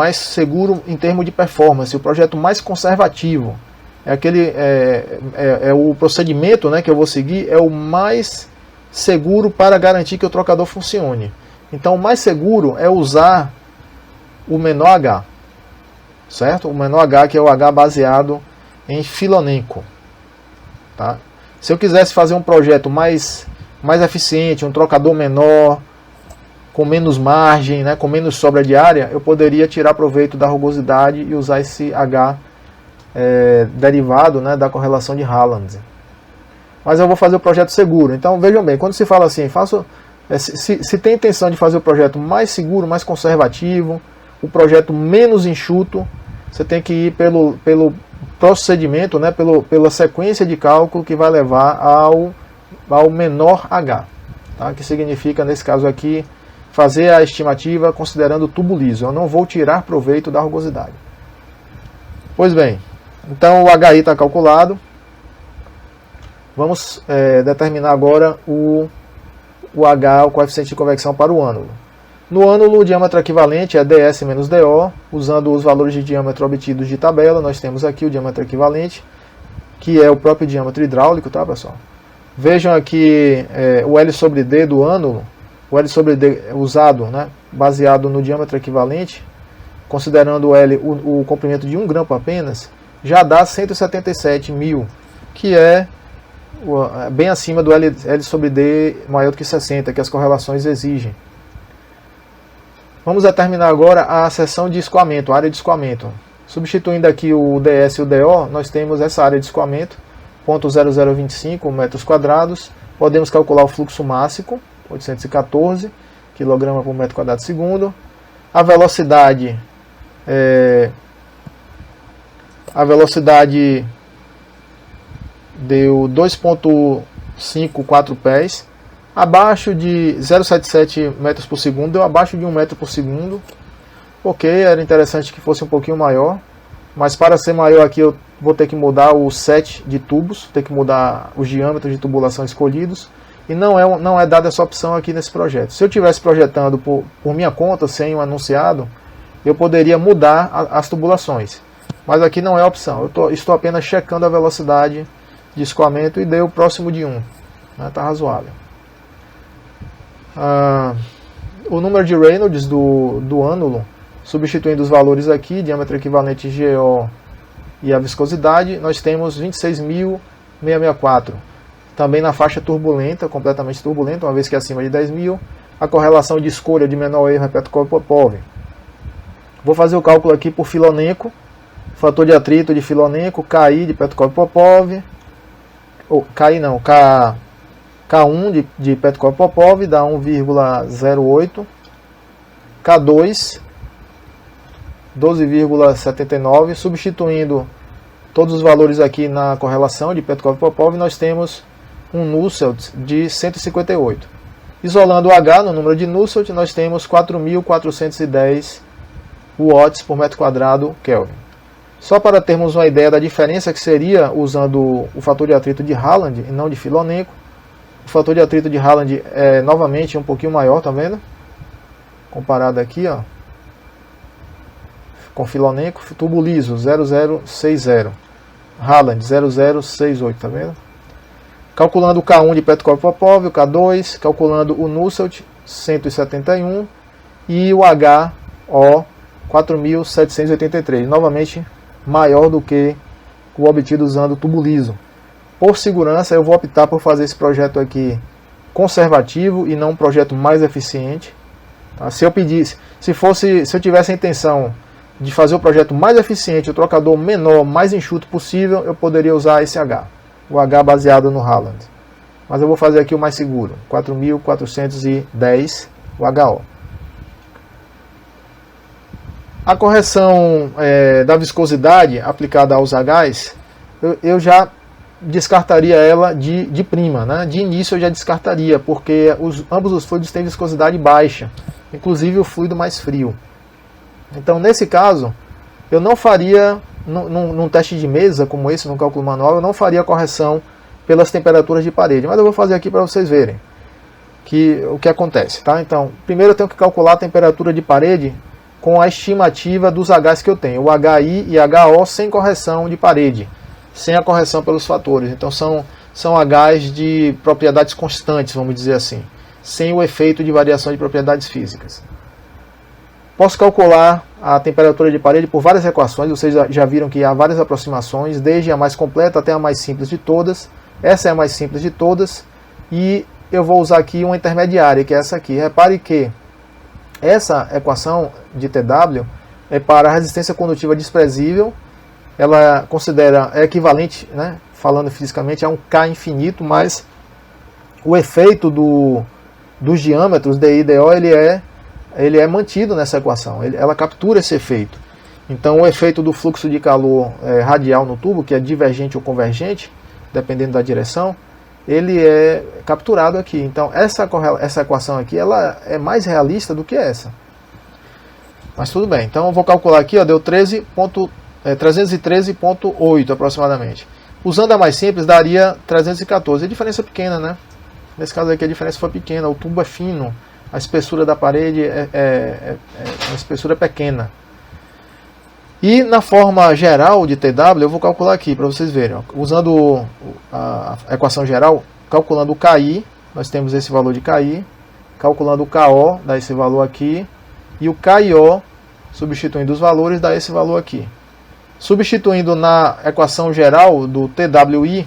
em termos de performance, o projeto mais conservativo. O procedimento, né, que eu vou seguir é o mais seguro para garantir que o trocador funcione. Então, o mais seguro é usar o menor H, certo? O menor H, que é o H baseado em Filonenko. Tá? Se eu quisesse fazer um projeto mais eficiente, um trocador menor, com menos margem, né, com menos sobra de área, eu poderia tirar proveito da rugosidade e usar esse H derivado, né, da correlação de Haaland. Mas eu vou fazer o projeto seguro. Então vejam bem, quando se fala assim, se tem intenção de fazer o projeto mais seguro, mais conservativo, o projeto menos enxuto, você tem que ir pelo procedimento, né, pela sequência de cálculo que vai levar ao menor H, tá? Que significa, nesse caso aqui, fazer a estimativa considerando o tubo liso. Eu não vou tirar proveito da rugosidade. Pois bem, então o HI está calculado. Vamos determinar agora o H, o coeficiente de convecção para o ânulo. No ânulo, o diâmetro equivalente é ds menos do. Usando os valores de diâmetro obtidos de tabela, nós temos aqui o diâmetro equivalente, que é o próprio diâmetro hidráulico, tá, pessoal? Vejam aqui o L sobre D do ânulo, o L sobre D usado, né, baseado no diâmetro equivalente, considerando o L o comprimento de 1 grampo apenas, já dá 177 mil, que é bem acima do L sobre D maior do que 60, que as correlações exigem. Vamos determinar agora a seção de escoamento, a área de escoamento. Substituindo aqui o ds e o do, nós temos essa área de escoamento, 0.0025 metros quadrados. Podemos calcular o fluxo máximo, 814 kg por metro quadrado segundo. A velocidade deu 2.54 pés. Abaixo de 0,77 metros por segundo, deu abaixo de 1 metro por segundo. Ok, era interessante que fosse um pouquinho maior, mas para ser maior aqui eu vou ter que mudar o set de tubos, ter que mudar os diâmetros de tubulação escolhidos, e não é dada essa opção aqui nesse projeto. Se eu estivesse projetando por minha conta, sem um anunciado, eu poderia mudar as tubulações, mas aqui não é opção. Eu estou apenas checando a velocidade de escoamento e deu próximo de 1, tá razoável. O número de Reynolds do ânulo, substituindo os valores aqui, diâmetro equivalente GO e a viscosidade, nós temos 26.664. Também na faixa turbulenta, completamente turbulenta, uma vez que é acima de 10.000. A correlação de escolha de menor erro é Petkov-Popov. Vou fazer o cálculo aqui por Filonenko. Fator de atrito de Filonenko, KI de Petkov-Popov. KI não, K1 de Petkov-Popov dá 1,08. K2, 12,79. Substituindo todos os valores aqui na correlação de Petkov-Popov, nós temos um Nusselt de 158. Isolando o H no número de Nusselt, nós temos 4.410 watts por metro quadrado Kelvin. Só para termos uma ideia da diferença que seria usando o fator de atrito de Haaland e não de Filonenko. O fator de atrito de Haaland é novamente um pouquinho maior, tá vendo? Comparado aqui, ó, com Filonenko, tubo liso 0060, Haaland 0068, tá vendo? Calculando o K1 de Petkov-Popov, o K2, calculando o Nusselt 171 e o HO 4.783, novamente maior do que o obtido usando o tubo liso. Por segurança, eu vou optar por fazer esse projeto aqui conservativo e não um projeto mais eficiente. Tá? Se eu tivesse a intenção de fazer o projeto mais eficiente, o trocador menor, mais enxuto possível, eu poderia usar esse H, o H baseado no Haaland. Mas eu vou fazer aqui o mais seguro, 4.410, o HO. A correção da viscosidade aplicada aos Hs, eu já descartaria ela de prima, né? De início eu já descartaria, porque ambos os fluidos têm viscosidade baixa, inclusive o fluido mais frio. Então, nesse caso, eu não faria, num teste de mesa como esse, no cálculo manual, eu não faria a correção pelas temperaturas de parede, mas eu vou fazer aqui para vocês verem o que acontece. Tá? Então, primeiro eu tenho que calcular a temperatura de parede com a estimativa dos Hs que eu tenho, o HI e HO sem correção de parede, sem a correção pelos fatores. Então são Hs de propriedades constantes, vamos dizer assim, sem o efeito de variação de propriedades físicas. Posso calcular a temperatura de parede por várias equações, vocês já viram que há várias aproximações, desde a mais completa até a mais simples de todas. Essa é a mais simples de todas, e eu vou usar aqui uma intermediária, que é essa aqui. Repare que essa equação de TW é para a resistência condutiva desprezível. Ela é equivalente, né, falando fisicamente, a um K infinito, mas o efeito dos diâmetros DI e DO ele é mantido nessa equação, ela captura esse efeito. Então o efeito do fluxo de calor radial no tubo, que é divergente ou convergente, dependendo da direção, ele é capturado aqui. Então essa equação aqui ela é mais realista do que essa. Mas tudo bem. Então eu vou calcular aqui, ó, deu 313,8 aproximadamente. Usando a mais simples daria 314. A diferença é pequena, né? Nesse caso aqui a diferença foi pequena. O tubo é fino, a espessura da parede uma espessura pequena. E na forma geral de TW, eu vou calcular aqui para vocês verem. Ó. Usando a equação geral, calculando o KI, nós temos esse valor de KI. Calculando o KO, dá esse valor aqui. E o KIO, substituindo os valores, dá esse valor aqui. Substituindo na equação geral do TWI,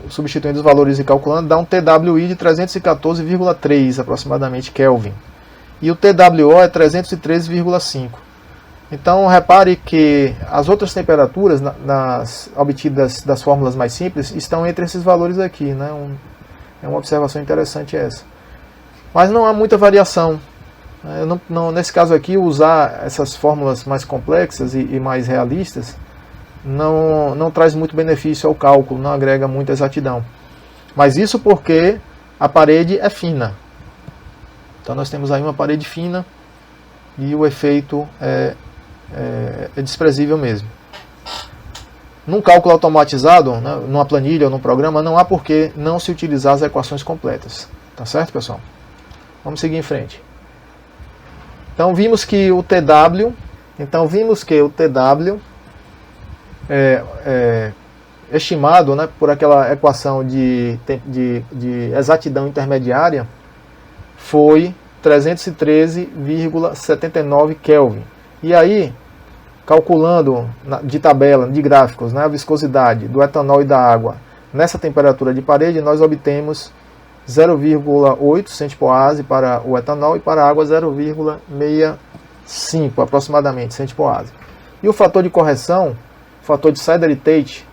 substituindo os valores e calculando, dá um TWI de 314,3 aproximadamente Kelvin. E o TWO é 313,5. Então repare que as outras temperaturas obtidas das fórmulas mais simples estão entre esses valores aqui, né? É uma observação interessante essa. Mas não há muita variação. Nesse caso aqui, usar essas fórmulas mais complexas e mais realistas não traz muito benefício ao cálculo, não agrega muita exatidão. Mas isso porque a parede é fina. Então nós temos aí uma parede fina e o efeito é desprezível mesmo. Num cálculo automatizado, né, numa planilha ou num programa, não há por que não se utilizar as equações completas. Tá certo, pessoal? Vamos seguir em frente. Então vimos que o TW estimado, né, por aquela equação de exatidão intermediária foi 313,79 Kelvin. E aí, calculando de tabela, de gráficos, né, a viscosidade do etanol e da água nessa temperatura de parede, nós obtemos 0,8 centipoase para o etanol e para a água 0,65 aproximadamente centipoase. E o fator de correção, o fator de Sider-Tate,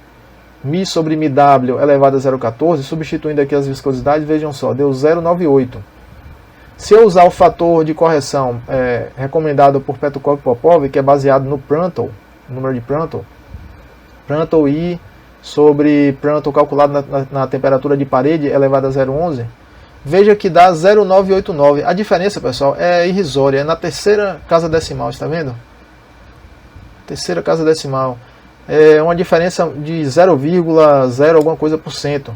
Mi sobre MW elevado a 0,14, substituindo aqui as viscosidades, vejam só, deu 0,98. Se eu usar o fator de correção recomendado por Petkov e Popov, que é baseado no Prandtl, número de Prandtl I sobre Prandtl calculado na temperatura de parede elevada a 0,11, veja que dá 0,989. A diferença, pessoal, é irrisória, é na terceira casa decimal, está vendo? Terceira casa decimal. É uma diferença de 0,0 alguma coisa por cento.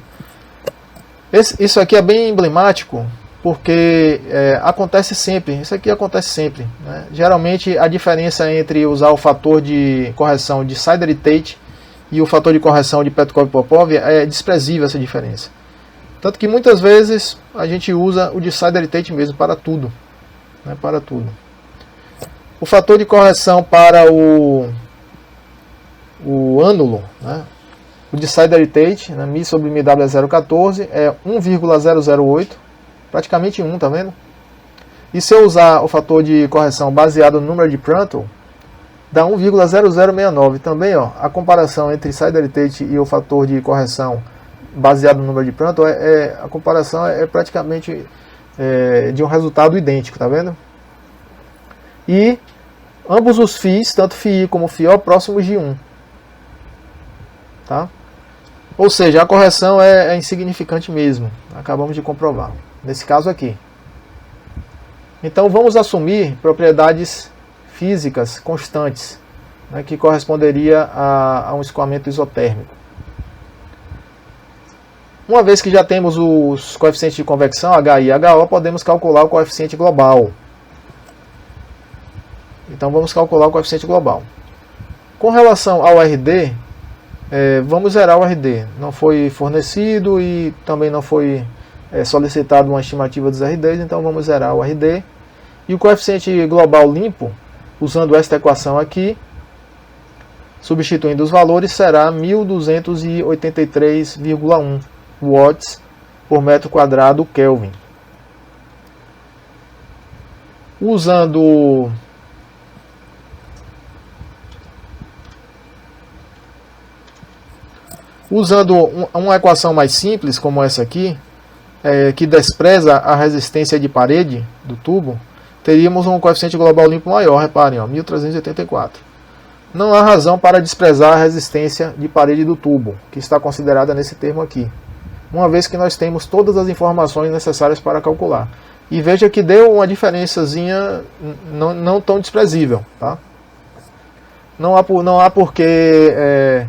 Isso aqui é bem emblemático, porque acontece sempre, isso aqui acontece sempre, né? Geralmente a diferença entre usar o fator de correção de Sider-Tate e o fator de correção de Petkov e Popov é desprezível essa diferença. Tanto que muitas vezes a gente usa o de Sider-Tate mesmo para tudo, né? Para tudo. O fator de correção para o ânulo, né? O de Sider-Tate, né? Mi sobre MW é 0,14, é 1,008, praticamente 1, tá vendo? E se eu usar o fator de correção baseado no número de Prandtl, dá 1,0069. Também, ó, a comparação entre Sider-Tate e o fator de correção baseado no número de Prandtl, a comparação é praticamente de um resultado idêntico, tá vendo? E ambos os φs, tanto φi como φo, próximos de 1. Tá? Ou seja, a correção é insignificante mesmo. Acabamos de comprovar. Nesse caso aqui. Então vamos assumir propriedades físicas constantes, né, que corresponderia a um escoamento isotérmico. Uma vez que já temos os coeficientes de convecção, H e HO, podemos calcular o coeficiente global. Então vamos calcular o coeficiente global. Com relação ao RD, vamos zerar o RD. Não foi fornecido e também não foi solicitado uma estimativa dos RDs, então vamos zerar o RD. E o coeficiente global limpo, usando esta equação aqui, substituindo os valores, será 1283,1 watts por metro quadrado Kelvin. Usando uma equação mais simples, como essa aqui, que despreza a resistência de parede do tubo, teríamos um coeficiente global limpo maior, reparem, ó, 1384. Não há razão para desprezar a resistência de parede do tubo, que está considerada nesse termo aqui. uma vez que nós temos todas as informações necessárias para calcular. E veja que deu uma diferençazinha não tão desprezível. Tá? Não há por que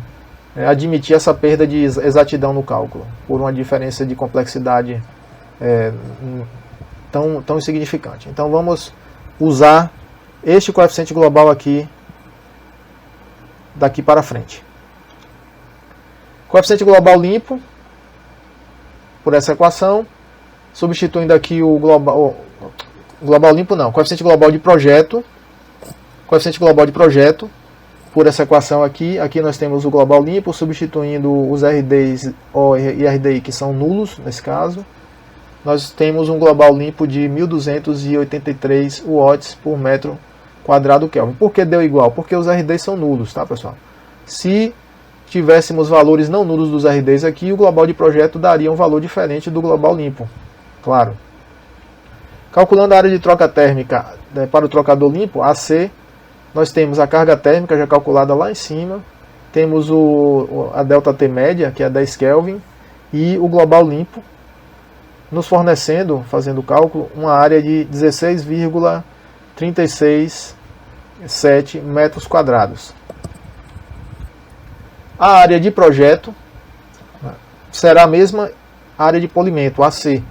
admitir essa perda de exatidão no cálculo, por uma diferença de complexidade tão insignificante. Então vamos usar este coeficiente global aqui, daqui para frente. Coeficiente global limpo, por essa equação, substituindo aqui o global limpo não, coeficiente global de projeto, por essa equação aqui, nós temos o global limpo, substituindo os RDs O e RDI, que são nulos, nesse caso, nós temos um global limpo de 1283 watts por metro quadrado Kelvin. Por que deu igual? Porque os RDs são nulos, tá, pessoal? Se tivéssemos valores não nulos dos RDs aqui, o global de projeto daria um valor diferente do global limpo, claro. Calculando a área de troca térmica para o trocador limpo, AC, nós temos a carga térmica já calculada lá em cima, temos a ΔT média, que é 10 Kelvin, e o global limpo, nos fornecendo, fazendo o cálculo, uma área de 16,367 metros quadrados. A área de projeto será a mesma área de polimento, AC.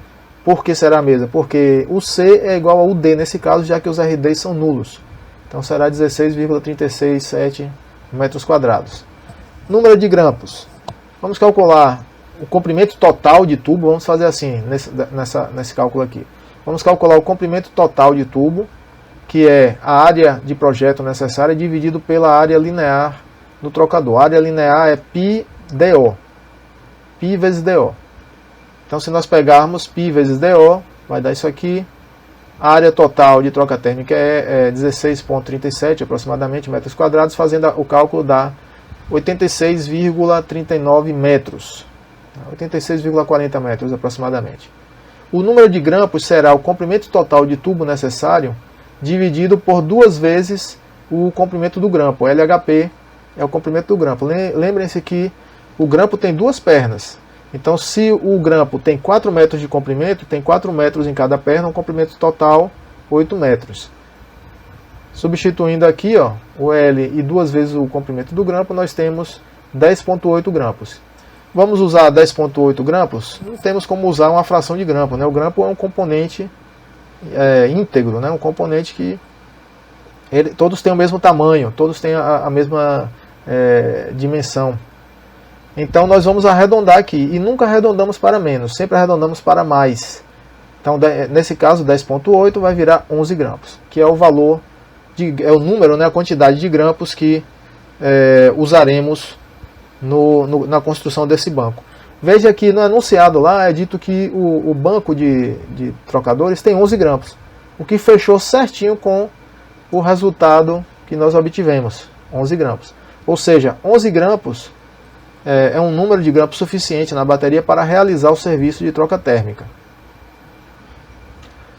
Por que será a mesma? Porque o C é igual ao D nesse caso, já que os RDs são nulos. Então será 16,367 metros quadrados. Número de grampos. Vamos calcular o comprimento total de tubo. Vamos fazer assim, nesse cálculo aqui. Vamos calcular o comprimento total de tubo, que é a área de projeto necessária dividido pela área linear no trocador. A área linear é π DO. Π vezes DO. Então se nós pegarmos π vezes DO, vai dar isso aqui. A área total de troca térmica é 16,37 aproximadamente metros quadrados. Fazendo o cálculo dá 86,39 metros. 86,40 metros aproximadamente. O número de grampos será o comprimento total de tubo necessário dividido por 2 vezes o comprimento do grampo. O LHP é o comprimento do grampo. Lembrem-se que o grampo tem 2 pernas. Então, se o grampo tem 4 metros de comprimento, tem 4 metros em cada perna, um comprimento total 8 metros. Substituindo aqui o L e 2 vezes o comprimento do grampo, nós temos 10,8 grampos. Vamos usar 10,8 grampos? Não temos como usar uma fração de grampo. Né? O grampo é um componente íntegro, né? Um componente que todos têm o mesmo tamanho, todos têm a mesma dimensão. Então nós vamos arredondar aqui, e nunca arredondamos para menos, sempre arredondamos para mais. Então nesse caso 10,8 vai virar 11 grampos, que é o valor, é o número, né, a quantidade de grampos que usaremos na construção desse banco. Veja que no enunciado lá é dito que o banco de trocadores tem 11 grampos, o que fechou certinho com o resultado que nós obtivemos, 11 grampos. Ou seja, 11 grampos é um número de grampos suficiente na bateria para realizar o serviço de troca térmica.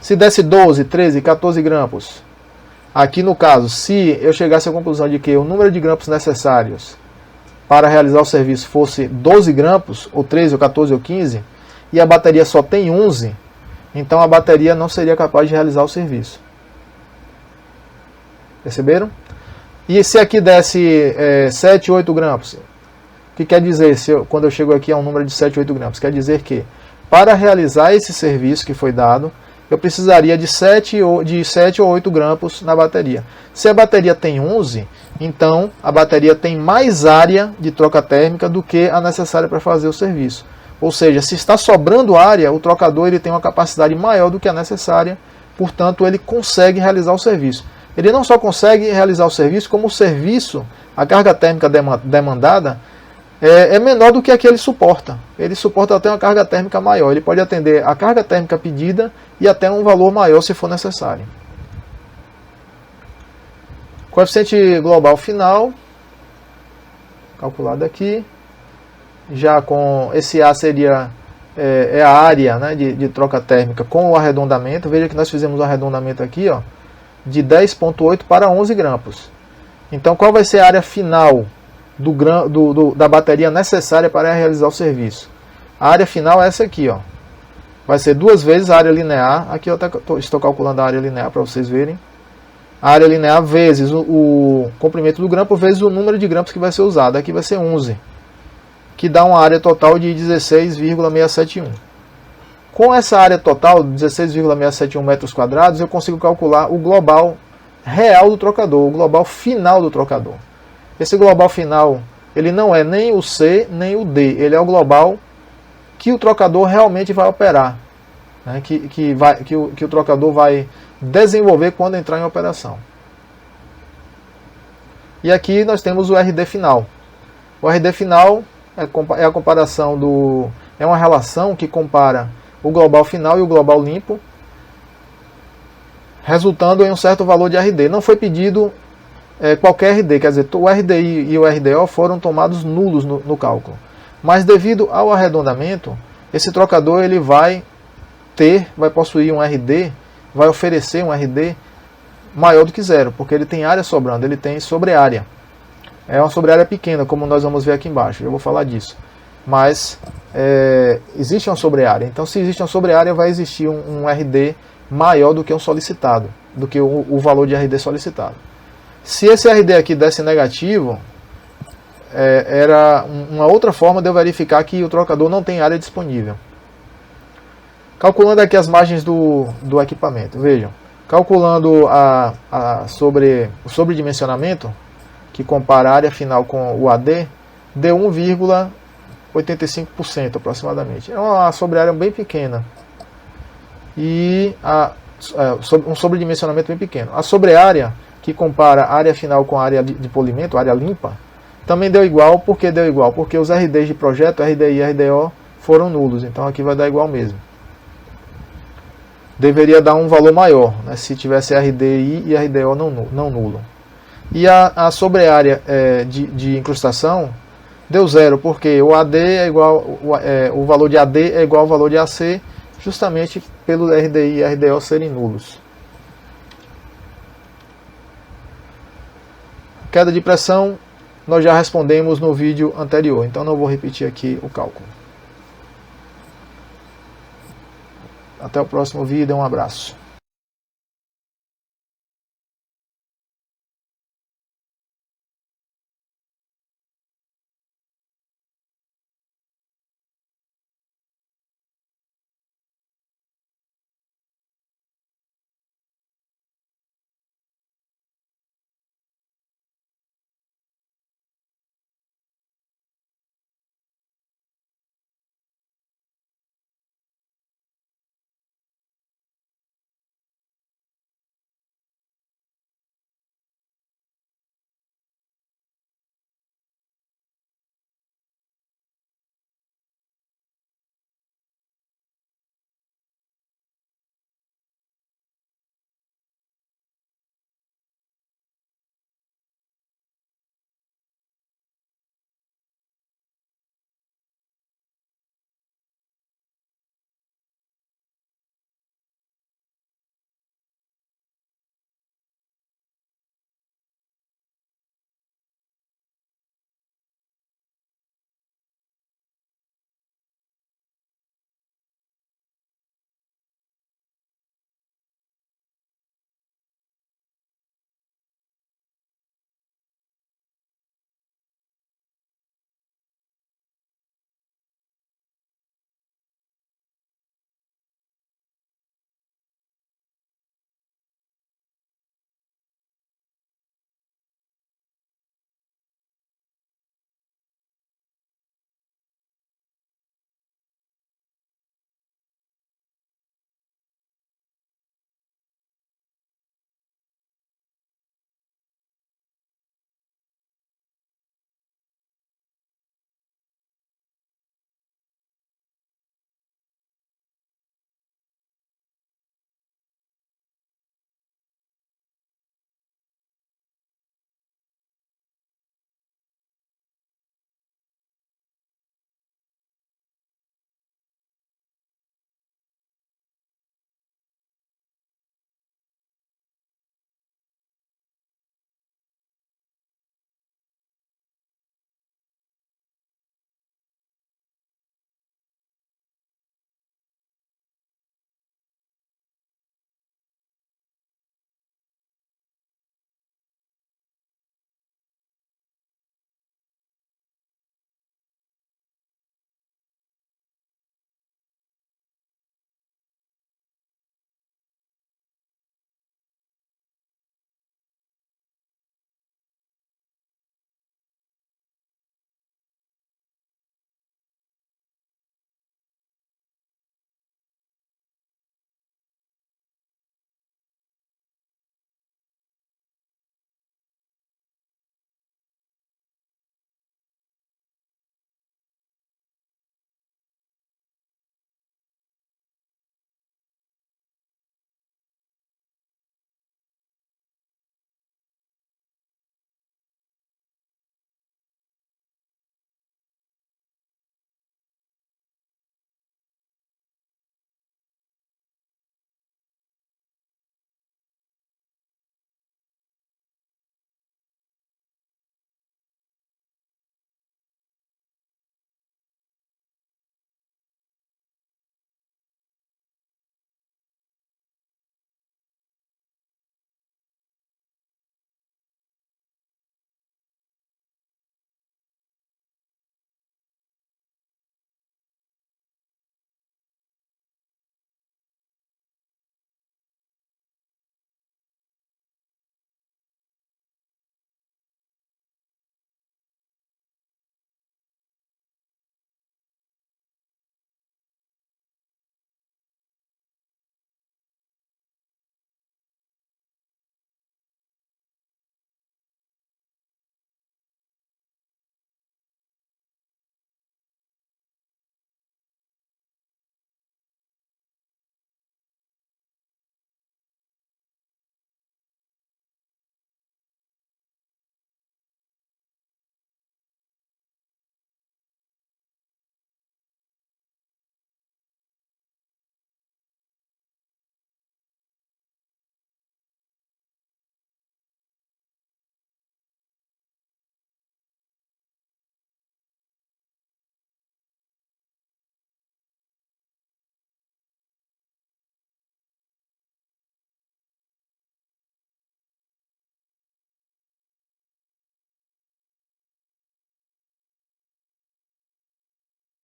Se desse 12, 13, 14 grampos, aqui no caso, se eu chegasse à conclusão de que o número de grampos necessários para realizar o serviço fosse 12 grampos, ou 13, ou 14, ou 15, e a bateria só tem 11, então a bateria não seria capaz de realizar o serviço. Perceberam? E se aqui desse 7, 8 grampos? O que quer dizer quando eu chego aqui a um número de 7, 8 grampos? Quer dizer que para realizar esse serviço que foi dado, eu precisaria de 7 ou 8 grampos na bateria. Se a bateria tem 11, então a bateria tem mais área de troca térmica do que a necessária para fazer o serviço. Ou seja, se está sobrando área, o trocador ele tem uma capacidade maior do que a necessária, portanto ele consegue realizar o serviço. Ele não só consegue realizar o serviço, como o serviço, a carga térmica demandada, é menor do que a que ele suporta. Ele suporta até uma carga térmica maior. Ele pode atender a carga térmica pedida e até um valor maior se for necessário. Coeficiente global final, calculado aqui. Já com esse A seria a área, né, de troca térmica com o arredondamento. Veja que nós fizemos o arredondamento aqui, de 10,8 para 11 grampos. Então qual vai ser a área final da bateria necessária para realizar o serviço? A área final é essa aqui, ó. Vai ser 2 vezes a área linear. Aqui eu estou calculando a área linear para vocês verem. A área linear vezes o comprimento do grampo vezes o número de grampos que vai ser usado. Aqui vai ser 11, que dá uma área total de 16,671. Com essa área total, 16,671 metros quadrados, eu consigo calcular o global real do trocador, o global final do trocador. Esse global final, ele não é nem o C, nem o D, ele é o global que o trocador realmente vai operar, né? que o trocador vai desenvolver quando entrar em operação. E aqui nós temos o RD final. O RD final é a comparação é uma relação que compara o global final e o global limpo, resultando em um certo valor de RD. Não foi pedido qualquer RD, quer dizer, o RDI e o RDO foram tomados nulos no cálculo. Mas devido ao arredondamento, esse trocador ele vai possuir um RD, vai oferecer um RD maior do que zero, porque ele tem área sobrando, ele tem sobre-área. É uma sobre-área pequena, como nós vamos ver aqui embaixo, eu vou falar disso. Mas existe uma sobre-área, então se existe uma sobre-área vai existir um RD maior do que um solicitado, do que o valor de RD solicitado. Se esse RD aqui desse negativo, era uma outra forma de eu verificar que o trocador não tem área disponível. Calculando aqui as margens do equipamento, vejam, calculando o sobredimensionamento, que compara a área final com o AD, deu 1,85% aproximadamente. É uma sobre-área bem pequena. E um sobredimensionamento bem pequeno. A sobre-área, que compara a área final com a área de polimento, a área limpa, também deu igual. Por que deu igual? Porque os RDs de projeto, RDI e RDO, foram nulos. Então aqui vai dar igual mesmo. Deveria dar um valor maior, né, se tivesse RDI e RDO não nulo. E a sobre-área de incrustação deu zero, porque o AD é igual, o valor de AD é igual ao valor de AC, justamente pelo RDI e RDO serem nulos. Queda de pressão, nós já respondemos no vídeo anterior, então não vou repetir aqui o cálculo. Até o próximo vídeo, um abraço.